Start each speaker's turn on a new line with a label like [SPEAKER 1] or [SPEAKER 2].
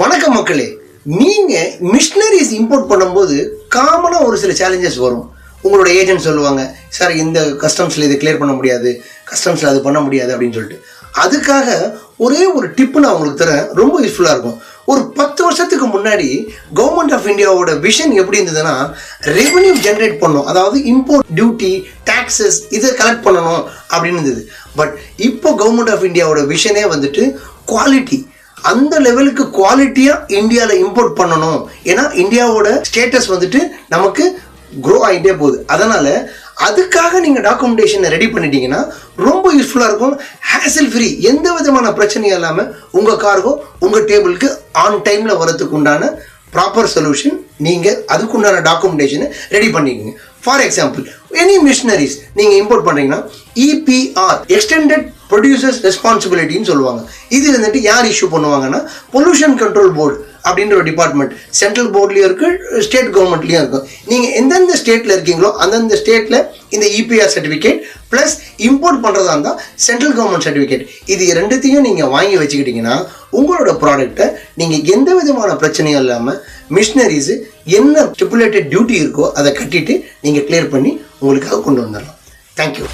[SPEAKER 1] வணக்கம் மக்களே, நீங்கள் மிஷினரிஸ் இம்போர்ட் பண்ணும்போது காமனாக ஒரு சில சேலஞ்சஸ் வரும். உங்களோட ஏஜென்ட் சொல்லுவாங்க, சார் இந்த கஸ்டம்ஸில் இது கிளியர் பண்ண முடியாது, கஸ்டம்ஸில் அது பண்ண முடியாது அப்படின்னு சொல்லிட்டு. அதுக்காக ஒரே ஒரு டிப்பு நான் உங்களுக்கு தரேன், ரொம்ப யூஸ்ஃபுல்லாக இருக்கும். ஒரு 10 வருஷத்துக்கு முன்னாடி கவர்மெண்ட் ஆஃப் இந்தியாவோட விஷன் எப்படி இருந்ததுன்னா, ரெவன்யூ ஜென்ரேட் பண்ணணும், அதாவது இம்போர்ட் டியூட்டி டாக்ஸஸ் இதை கலெக்ட் பண்ணணும் அப்படின்னு இருந்தது. பட் இப்போ கவர்மெண்ட் ஆஃப் இந்தியாவோட விஷனே வந்துட்டு குவாலிட்டி, அந்த லெவலுக்கு குவாலிட்டியாக இந்தியாவில் இம்போர்ட் பண்ணணும். ஏன்னா இந்தியாவோட ஸ்டேட்டஸ் வந்துட்டு நமக்கு க்ரோ ஆகிட்டே போகுது. அதனால் அதுக்காக நீங்கள் டாக்குமெண்டேஷனை ரெடி பண்ணிட்டீங்கன்னா ரொம்ப யூஸ்ஃபுல்லாக இருக்கும். ஹேசல் ஃப்ரீ, எந்த விதமான பிரச்சனையும் இல்லாமல் உங்கள் கார்கோ உங்கள் டேபிளுக்கு ஆன் டைமில் வரதுக்கு உண்டான ப்ராப்பர் சொல்யூஷன், நீங்கள் அதுக்குண்டான டாக்குமெண்டேஷனை ரெடி பண்ணிக்கோங்க. ஃபார் எக்ஸாம்பிள், எனி மிஷினரிஸ் நீங்கள் இம்போர்ட் பண்ணுறீங்கன்னா EPR எக்ஸ்டெண்டட் ப்ரொடியூசர்ஸ் ரெஸ்பான்சிபிலிட்டின்னு சொல்லுவாங்க. இது வந்துட்டு யார் இஷ்யூ பண்ணுவாங்கன்னா, பொல்யூஷன் கண்ட்ரோல் போர்டு அப்படின்ற ஒரு டிபார்ட்மெண்ட் சென்ட்ரல் போர்ட்லேயும் இருக்குது, ஸ்டேட் கவர்மெண்ட்லேயும் இருக்கும். நீங்கள் எந்தெந்த ஸ்டேட்டில் இருக்கீங்களோ அந்தந்த ஸ்டேட்டில் இந்த EPR சர்டிஃபிகேட் ப்ளஸ் இம்போர்ட் பண்ணுறதா இருந்தால் சென்ட்ரல் கவர்மெண்ட் சர்டிஃபிகேட், இது ரெண்டுத்தையும் நீங்கள் வாங்கி வச்சுக்கிட்டிங்கன்னா உங்களோட ப்ராடக்டை நீங்கள் எந்த விதமான பிரச்சனையும் இல்லாமல் மிஷினரிஸு என்ன ஸ்டிப்புலேட்டட் டியூட்டி இருக்கோ அதை கட்டிட்டு நீங்கள் கிளியர் பண்ணி உங்களுக்காக கொண்டு வந்துடலாம். தேங்க்யூ.